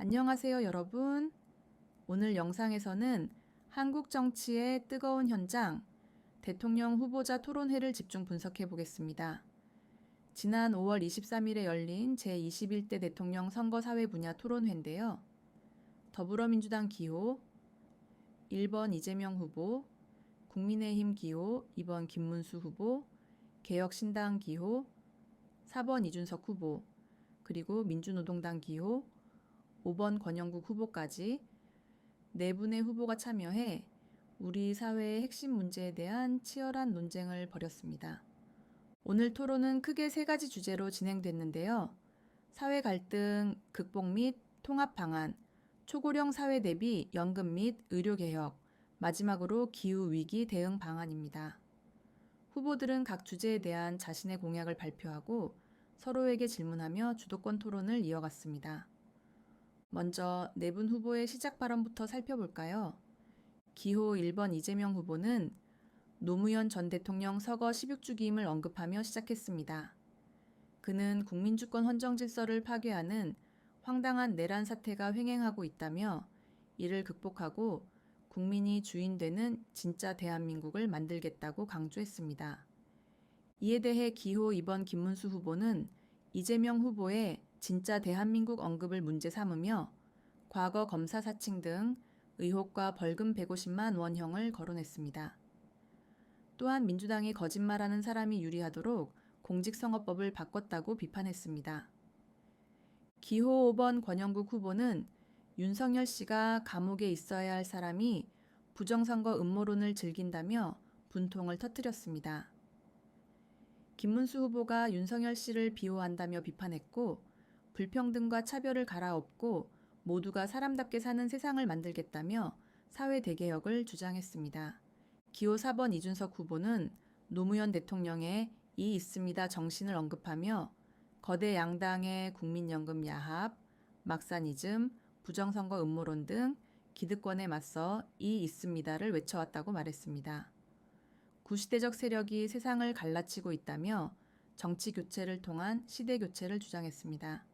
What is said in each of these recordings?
안녕하세요, 여러분. 오늘 영상에서는 한국 정치의 뜨거운 현장, 대통령 후보자 토론회를 집중 분석해 보겠습니다. 지난 5월 23일에 열린 제21대 대통령 선거 사회 분야 토론회인데요. 더불어민주당 기호 1번 이재명 후보, 국민의힘 기호 2번 김문수 후보, 개혁신당 기호 4번 이준석 후보, 그리고 민주노동당 기호 5번 권영국 후보까지 네 분의 후보가 참여해 우리 사회의 핵심 문제에 대한 치열한 논쟁을 벌였습니다. 오늘 토론은 크게 세 가지 주제로 진행됐는데요. 사회 갈등 극복 및 통합 방안, 초고령 사회 대비 연금 및 의료 개혁, 마지막으로 기후 위기 대응 방안입니다. 후보들은 각 주제에 대한 자신의 공약을 발표하고 서로에게 질문하며 주도권 토론을 이어갔습니다. 먼저 네 분 후보의 시작 발언부터 살펴볼까요? 기호 1번 이재명 후보는 노무현 전 대통령 서거 16주기임을 언급하며 시작했습니다. 그는 국민주권 헌정 질서를 파괴하는 황당한 내란 사태가 횡행하고 있다며 이를 극복하고 국민이 주인 되는 진짜 대한민국을 만들겠다고 강조했습니다. 이에 대해 기호 2번 김문수 후보는 이재명 후보의 진짜 대한민국 언급을 문제 삼으며 과거 검사 사칭 등 의혹과 벌금 150만 원형을 거론했습니다. 또한 민주당이 거짓말하는 사람이 유리하도록 공직선거법을 바꿨다고 비판했습니다. 기호 5번 권영국 후보는 윤석열 씨가 감옥에 있어야 할 사람이 부정선거 음모론을 즐긴다며 분통을 터뜨렸습니다. 김문수 후보가 윤석열 씨를 비호한다며 비판했고 불평등과 차별을 갈아엎고 모두가 사람답게 사는 세상을 만들겠다며 사회 대개혁을 주장했습니다. 기호 4번 이준석 후보는 노무현 대통령의 이 있습니다 정신을 언급하며 거대 양당의 국민연금 야합, 막사니즘, 부정선거 음모론 등 기득권에 맞서 이 있습니다를 외쳐왔다고 말했습니다. 구시대적 세력이 세상을 갈라치고 있다며 정치 교체를 통한 시대 교체를 주장했습니다.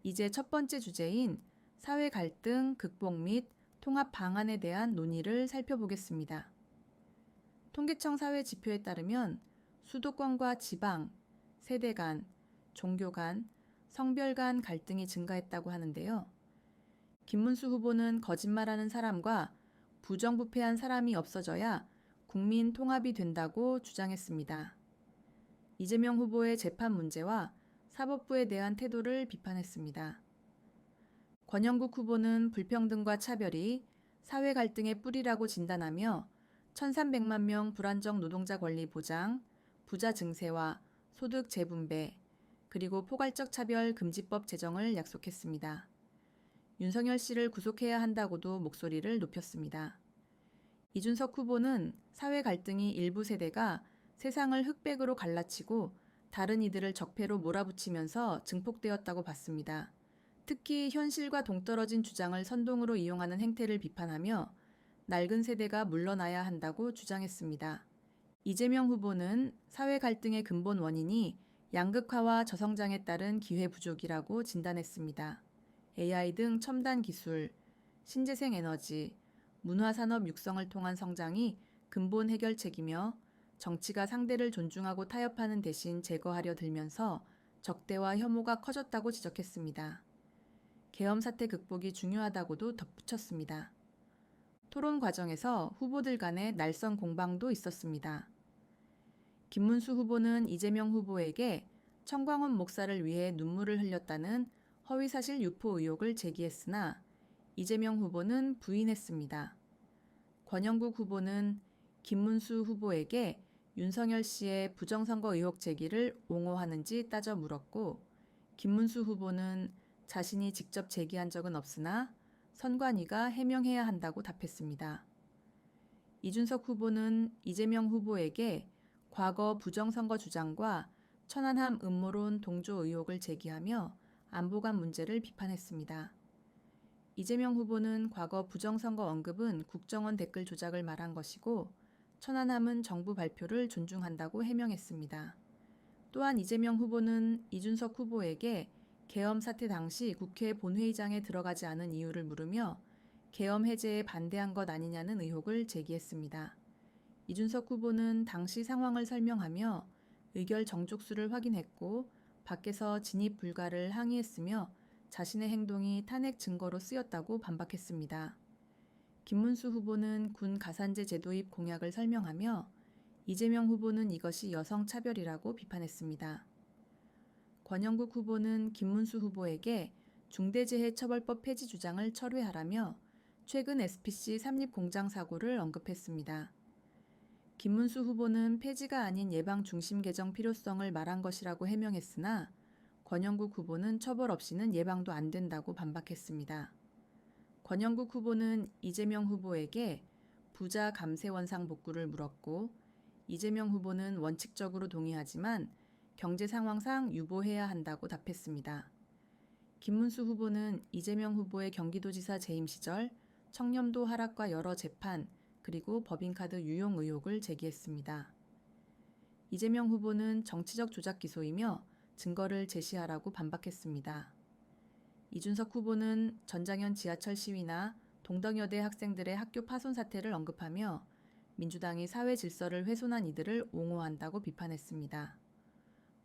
이제 첫 번째 주제인 사회 갈등 극복 및 통합 방안에 대한 논의를 살펴보겠습니다. 통계청 사회 지표에 따르면 수도권과 지방, 세대 간, 종교 간, 성별 간 갈등이 증가했다고 하는데요. 김문수 후보는 거짓말하는 사람과 부정부패한 사람이 없어져야 국민 통합이 된다고 주장했습니다. 이재명 후보의 재판 문제와 사법부에 대한 태도를 비판했습니다. 권영국 후보는 불평등과 차별이 사회 갈등의 뿌리라고 진단하며 1,300만 명 불안정 노동자 권리 보장, 부자 증세와 소득 재분배, 그리고 포괄적 차별 금지법 제정을 약속했습니다. 윤석열 씨를 구속해야 한다고도 목소리를 높였습니다. 이준석 후보는 사회 갈등이 일부 세대가 세상을 흑백으로 갈라치고 다른 이들을 적폐로 몰아붙이면서 증폭되었다고 봤습니다. 특히 현실과 동떨어진 주장을 선동으로 이용하는 행태를 비판하며 낡은 세대가 물러나야 한다고 주장했습니다. 이재명 후보는 사회 갈등의 근본 원인이 양극화와 저성장에 따른 기회 부족이라고 진단했습니다. AI 등 첨단 기술, 신재생 에너지, 문화산업 육성을 통한 성장이 근본 해결책이며 정치가 상대를 존중하고 타협하는 대신 제거하려 들면서 적대와 혐오가 커졌다고 지적했습니다. 계엄 사태 극복이 중요하다고도 덧붙였습니다. 토론 과정에서 후보들 간의 날선 공방도 있었습니다. 김문수 후보는 이재명 후보에게 청광훈 목사를 위해 눈물을 흘렸다는 허위사실 유포 의혹을 제기했으나 이재명 후보는 부인했습니다. 권영국 후보는 김문수 후보에게 윤석열 씨의 부정선거 의혹 제기를 옹호하는지 따져 물었고 김문수 후보는 자신이 직접 제기한 적은 없으나 선관위가 해명해야 한다고 답했습니다. 이준석 후보는 이재명 후보에게 과거 부정선거 주장과 천안함 음모론 동조 의혹을 제기하며 안보관 문제를 비판했습니다. 이재명 후보는 과거 부정선거 언급은 국정원 댓글 조작을 말한 것이고 천안함은 정부 발표를 존중한다고 해명했습니다. 또한 이재명 후보는 이준석 후보에게 계엄 사태 당시 국회 본회의장에 들어가지 않은 이유를 물으며 계엄 해제에 반대한 것 아니냐는 의혹을 제기했습니다. 이준석 후보는 당시 상황을 설명하며 의결 정족수를 확인했고 밖에서 진입 불가를 항의했으며 자신의 행동이 탄핵 증거로 쓰였다고 반박했습니다. 김문수 후보는 군 가산제 제도입 공약을 설명하며 이재명 후보는 이것이 여성 차별이라고 비판했습니다. 권영국 후보는 김문수 후보에게 중대재해처벌법 폐지 주장을 철회하라며 최근 SPC 삼립공장 사고를 언급했습니다. 김문수 후보는 폐지가 아닌 예방 중심 개정 필요성을 말한 것이라고 해명했으나 권영국 후보는 처벌 없이는 예방도 안 된다고 반박했습니다. 권영국 후보는 이재명 후보에게 부자 감세 원상 복구를 물었고 이재명 후보는 원칙적으로 동의하지만 경제 상황상 유보해야 한다고 답했습니다. 김문수 후보는 이재명 후보의 경기도지사 재임 시절 청렴도 하락과 여러 재판 그리고 법인카드 유용 의혹을 제기했습니다. 이재명 후보는 정치적 조작 기소이며 증거를 제시하라고 반박했습니다. 이준석 후보는 전장현 지하철 시위나 동덕여대 학생들의 학교 파손 사태를 언급하며 민주당이 사회 질서를 훼손한 이들을 옹호한다고 비판했습니다.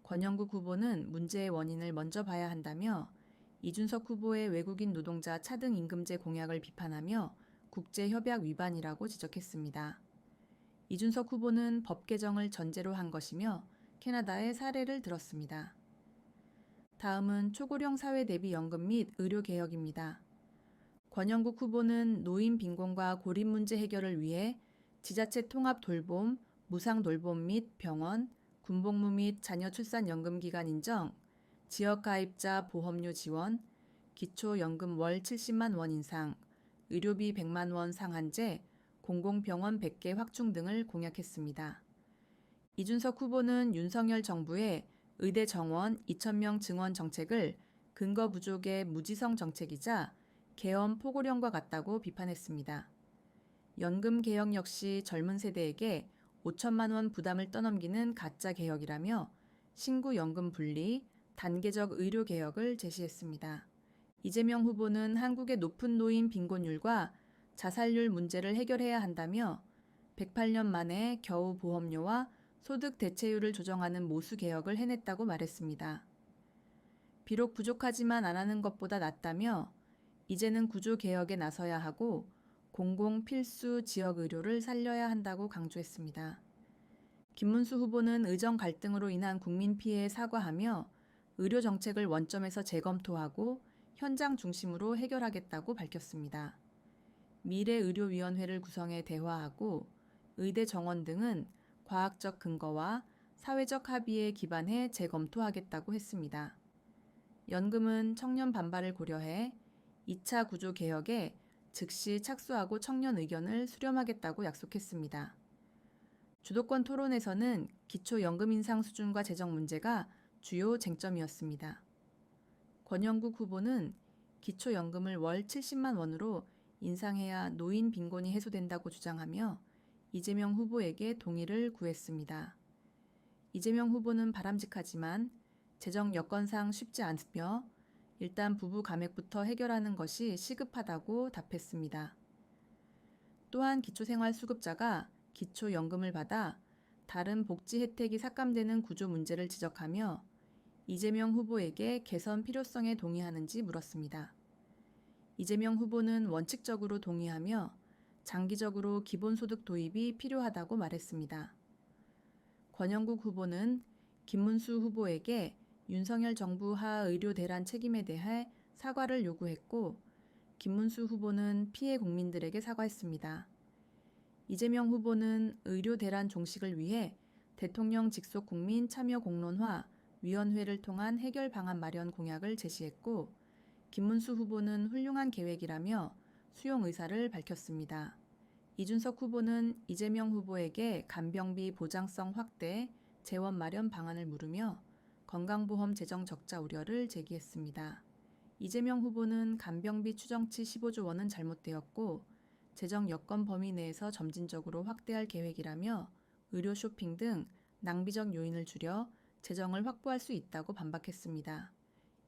권영국 후보는 문제의 원인을 먼저 봐야 한다며 이준석 후보의 외국인 노동자 차등 임금제 공약을 비판하며 국제협약 위반이라고 지적했습니다. 이준석 후보는 법 개정을 전제로 한 것이며 캐나다의 사례를 들었습니다. 다음은 초고령 사회 대비 연금 및 의료 개혁입니다. 권영국 후보는 노인 빈곤과 고립 문제 해결을 위해 지자체 통합 돌봄, 무상 돌봄 및 병원, 군복무 및 자녀 출산연금 기간 인정, 지역 가입자 보험료 지원, 기초연금 월 70만 원 인상, 의료비 100만 원 상한제, 공공병원 100개 확충 등을 공약했습니다. 이준석 후보는 윤석열 정부의 의대 정원 2,000명 증원 정책을 근거 부족의 무지성 정책이자 계엄 포고령과 같다고 비판했습니다. 연금 개혁 역시 젊은 세대에게 5천만 원 부담을 떠넘기는 가짜 개혁이라며 신구 연금 분리, 단계적 의료 개혁을 제시했습니다. 이재명 후보는 한국의 높은 노인 빈곤율과 자살률 문제를 해결해야 한다며 108년 만에 겨우 보험료와 소득 대체율을 조정하는 모수 개혁을 해냈다고 말했습니다. 비록 부족하지만 안 하는 것보다 낫다며 이제는 구조 개혁에 나서야 하고 공공 필수 지역 의료를 살려야 한다고 강조했습니다. 김문수 후보는 의정 갈등으로 인한 국민 피해에 사과하며 의료 정책을 원점에서 재검토하고 현장 중심으로 해결하겠다고 밝혔습니다. 미래의료위원회를 구성해 대화하고 의대 정원 등은 과학적 근거와 사회적 합의에 기반해 재검토하겠다고 했습니다. 연금은 청년 반발을 고려해 2차 구조 개혁에 즉시 착수하고 청년 의견을 수렴하겠다고 약속했습니다. 주도권 토론에서는 기초연금 인상 수준과 재정 문제가 주요 쟁점이었습니다. 권영국 후보는 기초연금을 월 70만 원으로 인상해야 노인 빈곤이 해소된다고 주장하며 이재명 후보에게 동의를 구했습니다. 이재명 후보는 바람직하지만 재정 여건상 쉽지 않으며 일단 부부 감액부터 해결하는 것이 시급하다고 답했습니다. 또한 기초생활수급자가 기초연금을 받아 다른 복지 혜택이 삭감되는 구조 문제를 지적하며 이재명 후보에게 개선 필요성에 동의하는지 물었습니다. 이재명 후보는 원칙적으로 동의하며 장기적으로 기본소득 도입이 필요하다고 말했습니다. 권영국 후보는 김문수 후보에게 윤석열 정부 하하 의료 대란 책임에 대해 사과를 요구했고 김문수 후보는 피해 국민들에게 사과했습니다. 이재명 후보는 의료 대란 종식을 위해 대통령 직속 국민 참여 공론화 위원회를 통한 해결 방안 마련 공약을 제시했고 김문수 후보는 훌륭한 계획이라며 수용 의사를 밝혔습니다. 이준석 후보는 이재명 후보에게 간병비 보장성 확대, 재원 마련 방안을 물으며 건강보험 재정 적자 우려를 제기했습니다. 이재명 후보는 간병비 추정치 15조 원은 잘못되었고 재정 여건 범위 내에서 점진적으로 확대할 계획이라며 의료 쇼핑 등 낭비적 요인을 줄여 재정을 확보할 수 있다고 반박했습니다.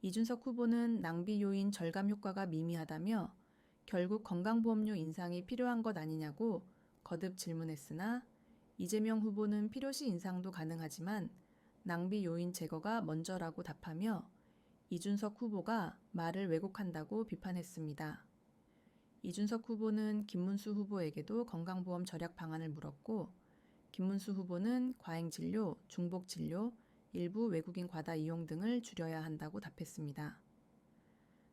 이준석 후보는 낭비 요인 절감 효과가 미미하다며 결국 건강보험료 인상이 필요한 것 아니냐고 거듭 질문했으나 이재명 후보는 필요시 인상도 가능하지만 낭비 요인 제거가 먼저라고 답하며 이준석 후보가 말을 왜곡한다고 비판했습니다. 이준석 후보는 김문수 후보에게도 건강보험 절약 방안을 물었고 김문수 후보는 과잉진료, 중복진료, 일부 외국인 과다 이용 등을 줄여야 한다고 답했습니다.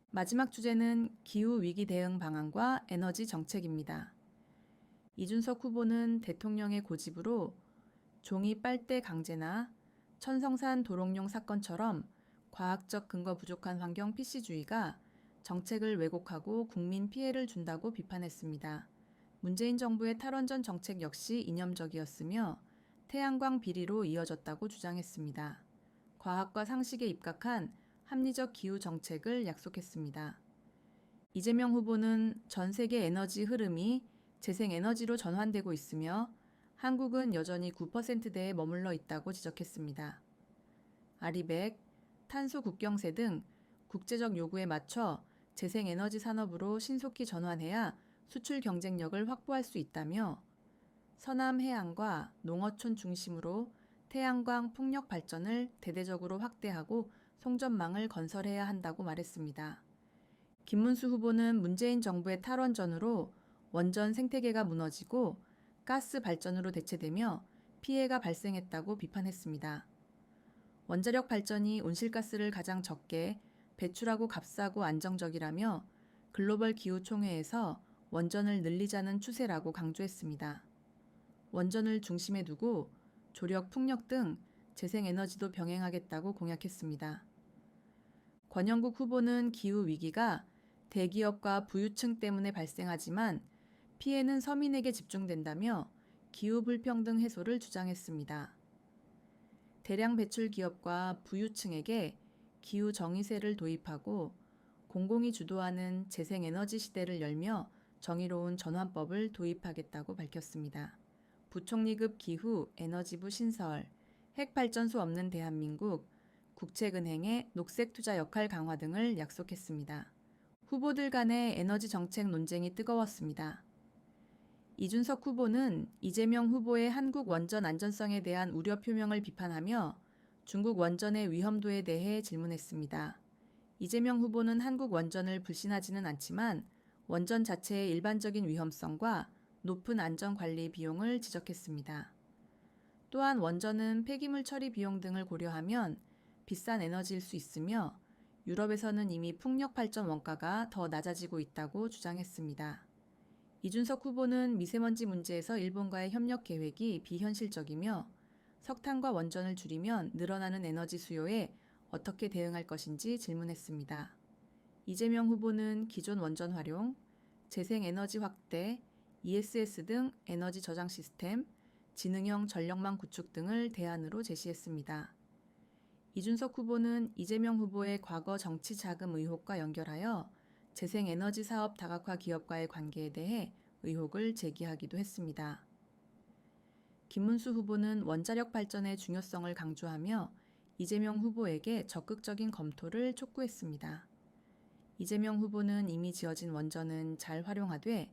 마지막 주제는 기후위기 대응 방안과 에너지 정책입니다. 이준석 후보는 대통령의 고집으로 종이 빨대 강제나 천성산 도롱뇽 사건처럼 과학적 근거 부족한 환경 PC주의가 정책을 왜곡하고 국민 피해를 준다고 비판했습니다. 문재인 정부의 탈원전 정책 역시 이념적이었으며 태양광 비리로 이어졌다고 주장했습니다. 과학과 상식에 입각한 합리적 기후 정책을 약속했습니다. 이재명 후보는 전 세계 에너지 흐름이 재생에너지로 전환되고 있으며 한국은 여전히 9%대에 머물러 있다고 지적했습니다. 아리백, 탄소 국경세 등 국제적 요구에 맞춰 재생에너지 산업으로 신속히 전환해야 수출 경쟁력을 확보할 수 있다며 서남 해안과 농어촌 중심으로 태양광 풍력 발전을 대대적으로 확대하고 송전망을 건설해야 한다고 말했습니다. 김문수 후보는 문재인 정부의 탈원전으로 원전 생태계가 무너지고 가스 발전으로 대체되며 피해가 발생했다고 비판했습니다. 원자력 발전이 온실가스를 가장 적게 배출하고 값싸고 안정적이라며 글로벌 기후 총회에서 원전을 늘리자는 추세라고 강조했습니다. 원전을 중심에 두고 조력, 풍력 등 재생에너지도 병행하겠다고 공약했습니다. 권영국 후보는 기후 위기가 대기업과 부유층 때문에 발생하지만 피해는 서민에게 집중된다며 기후 불평등 해소를 주장했습니다. 대량 배출 기업과 부유층에게 기후 정의세를 도입하고 공공이 주도하는 재생에너지 시대를 열며 정의로운 전환법을 도입하겠다고 밝혔습니다. 부총리급 기후 에너지부 신설, 핵발전소 없는 대한민국, 국책은행의 녹색 투자 역할 강화 등을 약속했습니다. 후보들 간의 에너지 정책 논쟁이 뜨거웠습니다. 이준석 후보는 이재명 후보의 한국 원전 안전성에 대한 우려 표명을 비판하며 중국 원전의 위험도에 대해 질문했습니다. 이재명 후보는 한국 원전을 불신하지는 않지만 원전 자체의 일반적인 위험성과 높은 안전관리 비용을 지적했습니다. 또한 원전은 폐기물 처리 비용 등을 고려하면 비싼 에너지일 수 있으며 유럽에서는 이미 풍력 발전 원가가 더 낮아지고 있다고 주장했습니다. 이준석 후보는 미세먼지 문제에서 일본과의 협력 계획이 비현실적이며 석탄과 원전을 줄이면 늘어나는 에너지 수요에 어떻게 대응할 것인지 질문했습니다. 이재명 후보는 기존 원전 활용, 재생에너지 확대, ESS 등 에너지 저장 시스템, 지능형 전력망 구축 등을 대안으로 제시했습니다. 이준석 후보는 이재명 후보의 과거 정치 자금 의혹과 연결하여 재생에너지 사업 다각화 기업과의 관계에 대해 의혹을 제기하기도 했습니다. 김문수 후보는 원자력 발전의 중요성을 강조하며 이재명 후보에게 적극적인 검토를 촉구했습니다. 이재명 후보는 이미 지어진 원전은 잘 활용하되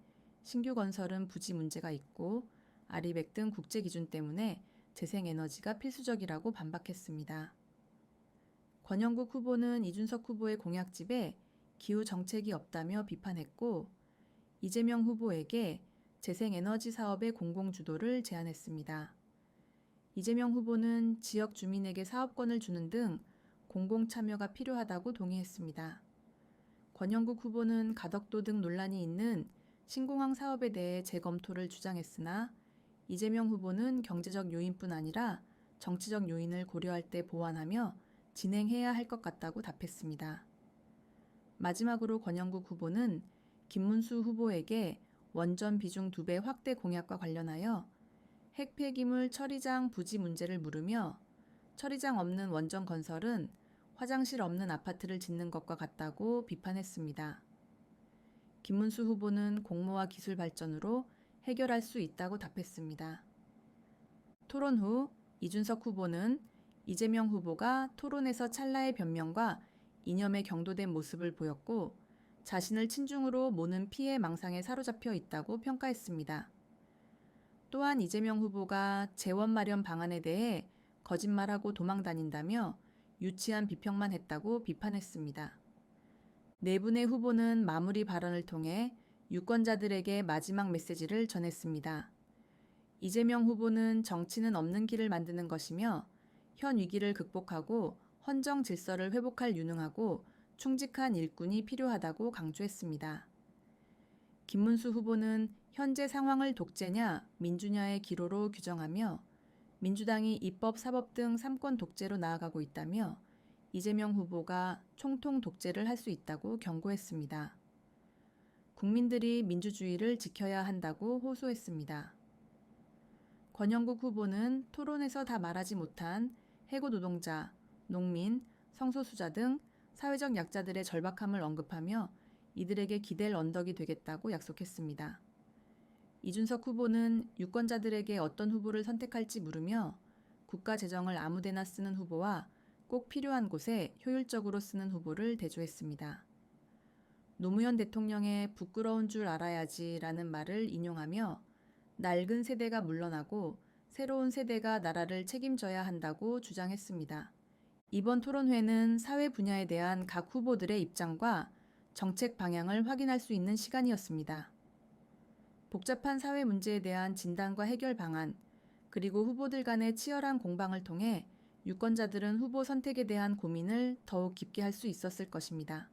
신규 건설은 부지 문제가 있고 아리백 등 국제 기준 때문에 재생에너지가 필수적이라고 반박했습니다. 권영국 후보는 이준석 후보의 공약집에 기후 정책이 없다며 비판했고 이재명 후보에게 재생에너지 사업의 공공주도를 제안했습니다. 이재명 후보는 지역 주민에게 사업권을 주는 등 공공참여가 필요하다고 동의했습니다. 권영국 후보는 가덕도 등 논란이 있는 신공항 사업에 대해 재검토를 주장했으나 이재명 후보는 경제적 요인뿐 아니라 정치적 요인을 고려할 때 보완하며 진행해야 할 것 같다고 답했습니다. 마지막으로 권영국 후보는 김문수 후보에게 원전 비중 2배 확대 공약과 관련하여 핵 폐기물 처리장 부지 문제를 물으며 처리장 없는 원전 건설은 화장실 없는 아파트를 짓는 것과 같다고 비판했습니다. 김문수 후보는 공모와 기술 발전으로 해결할 수 있다고 답했습니다. 토론 후 이준석 후보는 이재명 후보가 토론에서 찰나의 변명과 이념에 경도된 모습을 보였고 자신을 친중으로 모는 피해 망상에 사로잡혀 있다고 평가했습니다. 또한 이재명 후보가 재원 마련 방안에 대해 거짓말하고 도망다닌다며 유치한 비평만 했다고 비판했습니다. 네 분의 후보는 마무리 발언을 통해 유권자들에게 마지막 메시지를 전했습니다. 이재명 후보는 정치는 없는 길을 만드는 것이며 현 위기를 극복하고 헌정 질서를 회복할 유능하고 충직한 일꾼이 필요하다고 강조했습니다. 김문수 후보는 현재 상황을 독재냐 민주냐의 기로로 규정하며 민주당이 입법, 사법 등 3권 독재로 나아가고 있다며 이재명 후보가 총통 독재를 할 수 있다고 경고했습니다. 국민들이 민주주의를 지켜야 한다고 호소했습니다. 권영국 후보는 토론에서 다 말하지 못한 해고 노동자, 농민, 성소수자 등 사회적 약자들의 절박함을 언급하며 이들에게 기댈 언덕이 되겠다고 약속했습니다. 이준석 후보는 유권자들에게 어떤 후보를 선택할지 물으며 국가 재정을 아무데나 쓰는 후보와 꼭 필요한 곳에 효율적으로 쓰는 후보를 대조했습니다. 노무현 대통령의 부끄러운 줄 알아야지라는 말을 인용하며 낡은 세대가 물러나고 새로운 세대가 나라를 책임져야 한다고 주장했습니다. 이번 토론회는 사회 분야에 대한 각 후보들의 입장과 정책 방향을 확인할 수 있는 시간이었습니다. 복잡한 사회 문제에 대한 진단과 해결 방안, 그리고 후보들 간의 치열한 공방을 통해 유권자들은 후보 선택에 대한 고민을 더욱 깊게 할 수 있었을 것입니다.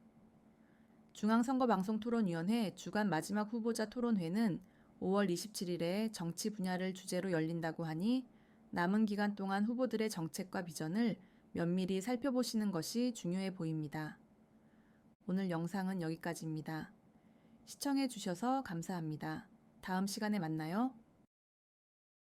중앙선거방송토론위원회 주간 마지막 후보자 토론회는 5월 27일에 정치 분야를 주제로 열린다고 하니 남은 기간 동안 후보들의 정책과 비전을 면밀히 살펴보시는 것이 중요해 보입니다. 오늘 영상은 여기까지입니다. 시청해 주셔서 감사합니다. 다음 시간에 만나요.